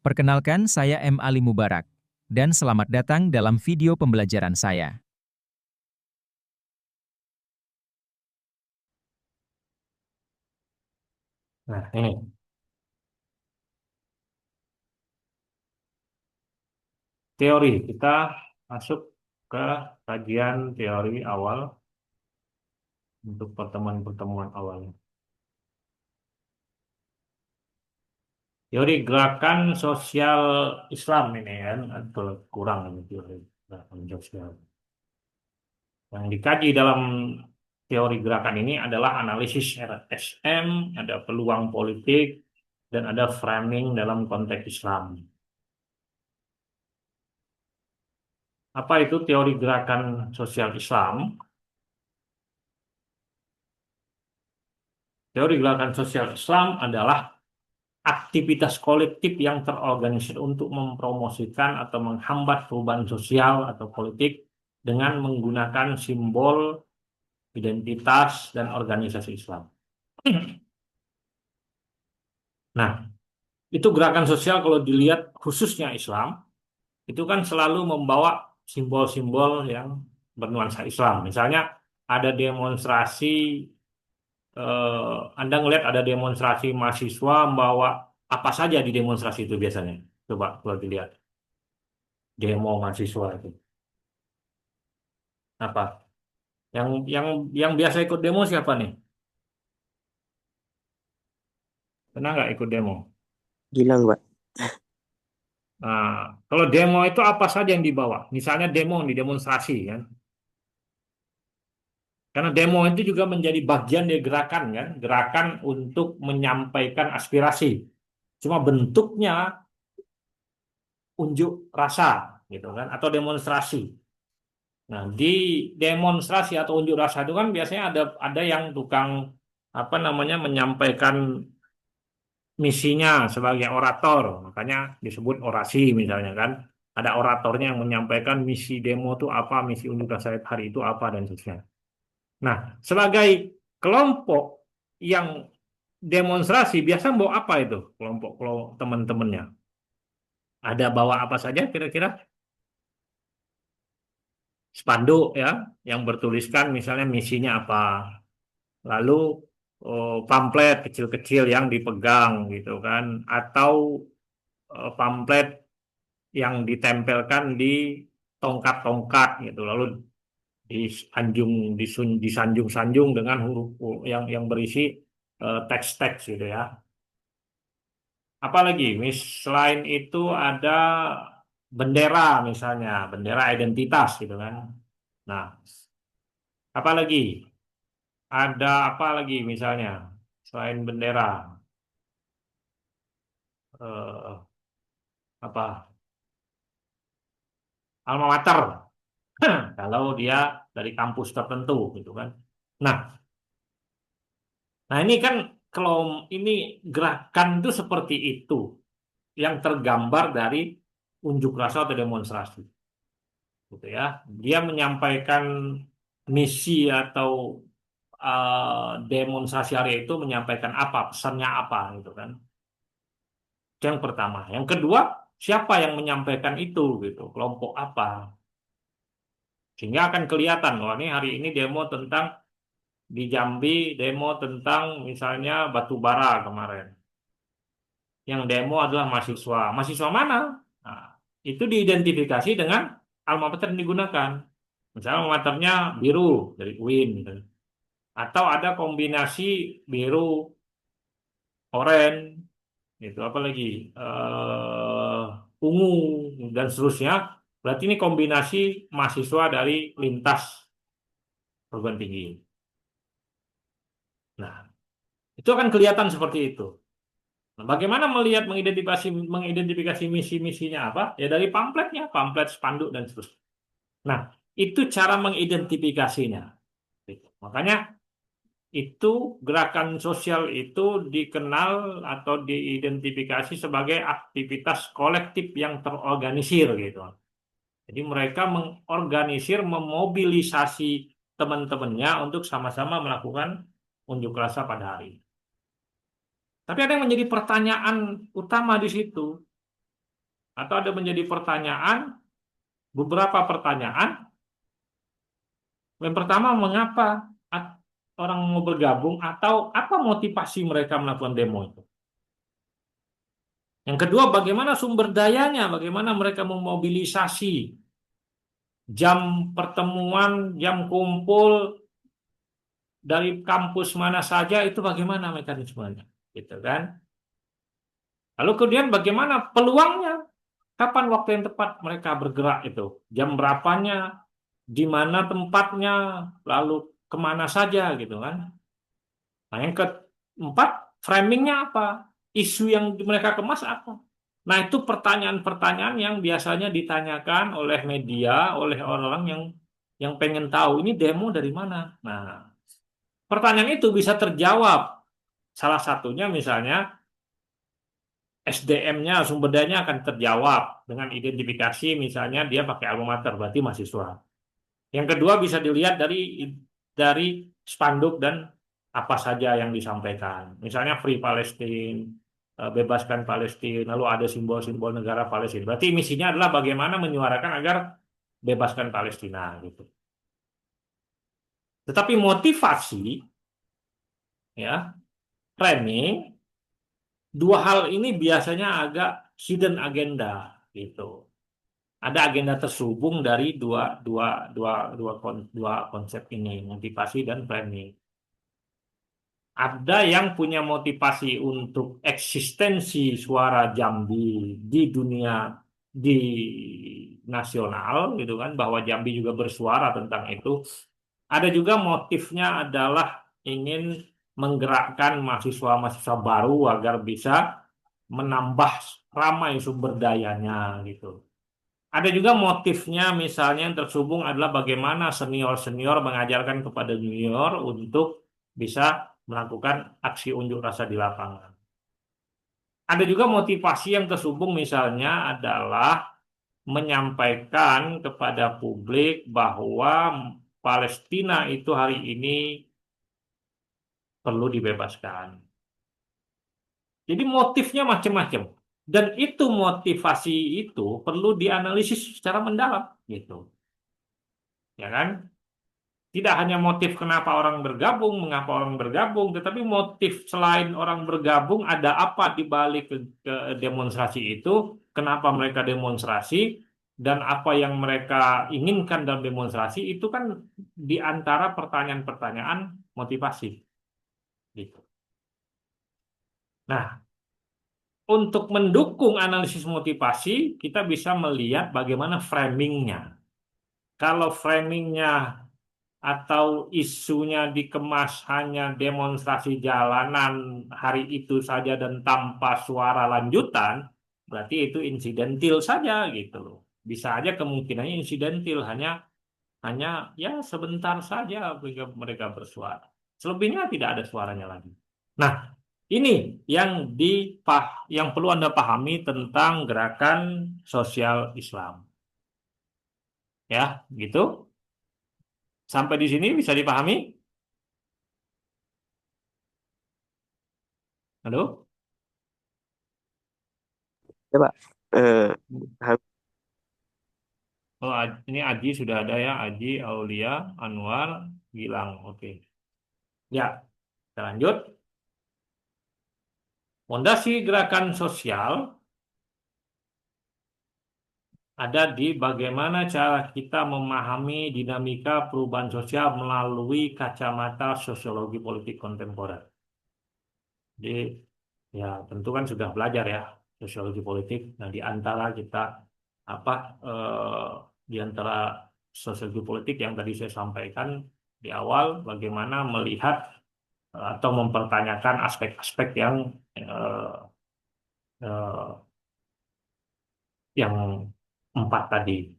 Perkenalkan, saya M. Ali Mubarak, dan selamat datang dalam video pembelajaran saya. Nah, ini teori. Kita masuk ke kajian teori awal untuk pertemuan-pertemuan awal. Teori gerakan sosial Islam ini kan, atau kurang ini teori gerakan sosial. Yang dikaji dalam teori gerakan ini adalah analisis RSM, ada peluang politik, dan ada framing dalam konteks Islam. Apa itu teori gerakan sosial Islam? Teori gerakan sosial Islam adalah aktivitas kolektif yang terorganisir untuk mempromosikan atau menghambat perubahan sosial atau politik dengan menggunakan simbol, identitas, dan organisasi Islam. Nah, itu gerakan sosial kalau dilihat khususnya Islam, itu kan selalu membawa simbol-simbol yang bernuansa Islam. Misalnya ada demonstrasi, Anda ngelihat ada demonstrasi mahasiswa membawa apa saja di demonstrasi itu biasanya. Coba kalau dilihat demo mahasiswa itu apa? Yang biasa ikut demo siapa nih? Pernah nggak ikut demo? Gilang, Pak. Nah, kalau demo itu apa saja yang dibawa? Misalnya demo di demonstrasi kan? Karena demo itu juga menjadi bagian dari gerakan kan? Gerakan untuk menyampaikan aspirasi. Cuma bentuknya unjuk rasa gitu kan? Atau demonstrasi. Nah, di demonstrasi atau unjuk rasa itu kan biasanya ada yang tukang apa namanya menyampaikan misinya sebagai orator, makanya disebut orasi misalnya kan. Ada oratornya yang menyampaikan misi demo itu apa, misi unjuk rasa hari itu apa dan seterusnya. Nah, sebagai kelompok yang demonstrasi biasa bawa apa itu kelompok teman-temannya? Ada bawa apa saja kira-kira? Spanduk ya, yang bertuliskan misalnya misinya apa. Lalu pamflet kecil-kecil yang dipegang gitu kan, atau pamflet yang ditempelkan di tongkat-tongkat gitu, lalu disanjung disanjung-sanjung dengan huruf yang berisi teks-teks gitu ya. Apalagi, selain itu ada bendera misalnya, bendera identitas gitu kan. Nah, apalagi ada apa lagi misalnya selain bendera, eh, apa alma mater kalau dia dari kampus tertentu gitu kan. Nah, nah ini kan kalau ini gerakan itu seperti itu yang tergambar dari unjuk rasa atau demonstrasi, gitu ya. Dia menyampaikan misi atau demonstrasi hari itu menyampaikan apa, pesannya apa, gitu kan. Itu yang pertama. Yang kedua, siapa yang menyampaikan itu, gitu, kelompok apa, sehingga akan kelihatan bahwa ini hari ini demo tentang di Jambi demo tentang misalnya batu bara kemarin. Yang demo adalah mahasiswa. Mahasiswa mana? Nah, itu diidentifikasi dengan alma mater yang digunakan. Misalnya alma maternya biru dari UIN, gitu. Atau ada kombinasi biru, oranye, itu apa lagi? Ungu dan seterusnya. Berarti ini kombinasi mahasiswa dari lintas perguruan tinggi. Nah, itu akan kelihatan seperti itu. Nah, bagaimana melihat mengidentifikasi misi-misinya apa? Ya dari pamfletnya, pamflet, spanduk dan seterusnya. Nah, itu cara mengidentifikasinya. Gitu. Makanya itu gerakan sosial itu dikenal atau diidentifikasi sebagai aktivitas kolektif yang terorganisir gitu. Jadi mereka mengorganisir, memobilisasi teman-temannya untuk sama-sama melakukan unjuk rasa pada hari. Tapi ada yang menjadi pertanyaan utama di situ. atau ada menjadi pertanyaan, beberapa pertanyaan. Yang pertama, mengapa orang mau bergabung atau apa motivasi mereka melakukan demo itu? Yang kedua, bagaimana sumber dayanya, bagaimana mereka memobilisasi jam pertemuan, jam kumpul dari kampus mana saja itu bagaimana mekanismenya, gitu kan? Lalu kemudian bagaimana peluangnya? Kapan waktu yang tepat mereka bergerak itu? Jam berapanya? Di mana tempatnya? Lalu kemana saja gitu kan? Nah, yang keempat, framingnya apa? Isu yang mereka kemas apa? Nah, itu pertanyaan-pertanyaan yang biasanya ditanyakan oleh media, oleh orang-orang yang pengen tahu ini demo dari mana. Nah, pertanyaan itu bisa terjawab. Salah satunya misalnya SDM-nya, sumber dayanya akan terjawab dengan identifikasi misalnya dia pakai alma mater, berarti mahasiswa. Yang kedua bisa dilihat dari spanduk dan apa saja yang disampaikan. Misalnya Free Palestine, bebaskan Palestina, lalu ada simbol-simbol negara Palestina. Berarti misinya adalah bagaimana menyuarakan agar bebaskan Palestina gitu. Tetapi motivasi, ya, framing, dua hal ini biasanya agak hidden agenda gitu. Ada agenda terselubung dari dua konsep ini, motivasi dan framing. Ada yang punya motivasi untuk eksistensi suara Jambi di dunia, di nasional gitu kan, bahwa Jambi juga bersuara tentang itu. Ada juga motifnya adalah ingin menggerakkan mahasiswa-mahasiswa baru agar bisa menambah ramai sumber dayanya gitu. Ada juga motifnya misalnya yang terhubung adalah bagaimana senior-senior mengajarkan kepada junior untuk bisa melakukan aksi unjuk rasa di lapangan. Ada juga motivasi yang terhubung misalnya adalah menyampaikan kepada publik bahwa Palestina itu hari ini perlu dibebaskan. Jadi motifnya macam-macam. Dan itu motivasi itu perlu dianalisis secara mendalam gitu. Ya kan? Tidak hanya motif kenapa orang bergabung, mengapa orang bergabung, tetapi motif selain orang bergabung ada apa di balik ke demonstrasi itu, kenapa mereka demonstrasi, dan apa yang mereka inginkan dalam demonstrasi itu kan di antara pertanyaan-pertanyaan motivasi. Gitu. Nah, untuk mendukung analisis motivasi, kita bisa melihat bagaimana framingnya. Kalau framingnya atau isunya dikemas hanya demonstrasi jalanan hari itu saja dan tanpa suara lanjutan, berarti itu insidentil saja gitu loh. Bisa aja kemungkinannya insidentil, hanya hanya ya sebentar saja mereka bersuara. Selebihnya tidak ada suaranya lagi. Nah, ini yang perlu Anda pahami tentang gerakan sosial Islam. Ya, gitu. Sampai di sini bisa dipahami? Halo? Ya Pak, eh, ha- Oh, ini Aji sudah ada ya, Aji, Aulia, Anwar, Gilang. Oke. Ya, kita lanjut. Fondasi gerakan sosial ada di bagaimana cara kita memahami dinamika perubahan sosial melalui kacamata sosiologi politik kontemporer. Jadi, ya tentu kan sudah belajar ya sosiologi politik. Nah, di antara kita apa di antara sosiologi politik yang tadi saya sampaikan di awal, bagaimana melihat atau mempertanyakan aspek-aspek eh, eh, yang empat tadi,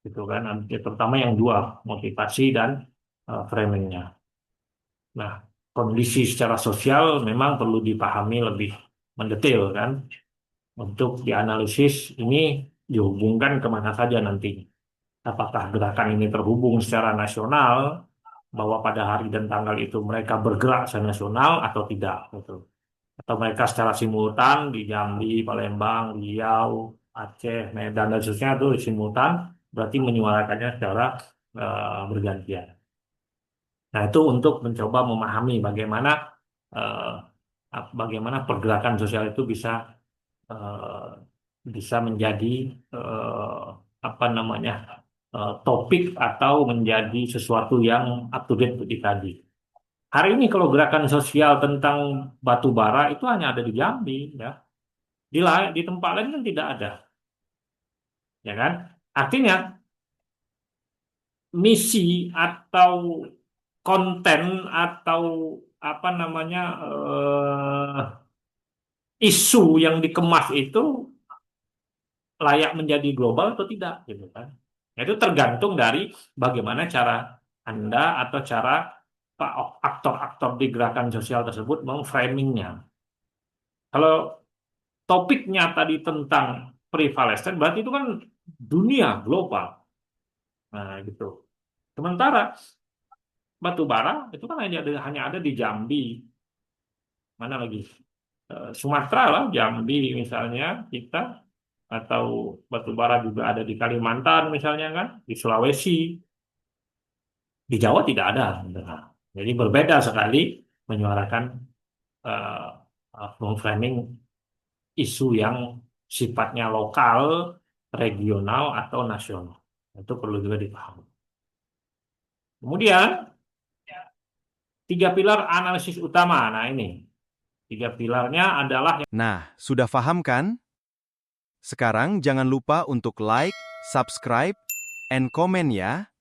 gitu kan? Terutama yang dua, motivasi dan framingnya. Nah, kondisi secara sosial memang perlu dipahami lebih mendetail kan, untuk dianalisis ini dihubungkan kemana saja nantinya. Apakah gerakan ini terhubung secara nasional, bahwa pada hari dan tanggal itu mereka bergerak secara nasional atau tidak, gitu. atau mereka secara simultan di Jambi, Palembang, Riau, Aceh, Medan dan seterusnya itu simultan berarti menyuarakannya secara bergantian. Nah, itu untuk mencoba memahami eh, bagaimana pergerakan sosial itu eh, bisa menjadi eh, apa namanya topik atau menjadi sesuatu yang up to date untuk dikaji. Hari ini kalau gerakan sosial tentang batu bara itu hanya ada di Jambi, ya. Di tempat lain kan tidak ada, ya kan? Artinya misi atau konten atau apa namanya isu yang dikemas itu layak menjadi global atau tidak, gitu kan? Itu tergantung dari bagaimana cara Anda atau cara aktor-aktor di gerakan sosial tersebut memframingnya. Kalau topiknya tadi tentang prevalesen, berarti itu kan dunia global. Nah, gitu. Sementara batu bara itu kan hanya ada di Jambi, mana lagi? Sumatera lah, Jambi misalnya kita, atau batu bara juga ada di Kalimantan misalnya kan, di Sulawesi, di Jawa tidak ada. Nah, jadi berbeda sekali menyuarakan memframing isu yang sifatnya lokal, regional atau nasional. Itu perlu juga dipahami. Kemudian tiga pilar analisis utama. Nah, ini tiga pilarnya adalah Nah, sudah paham kan? Sekarang jangan lupa untuk like, subscribe, and komen ya.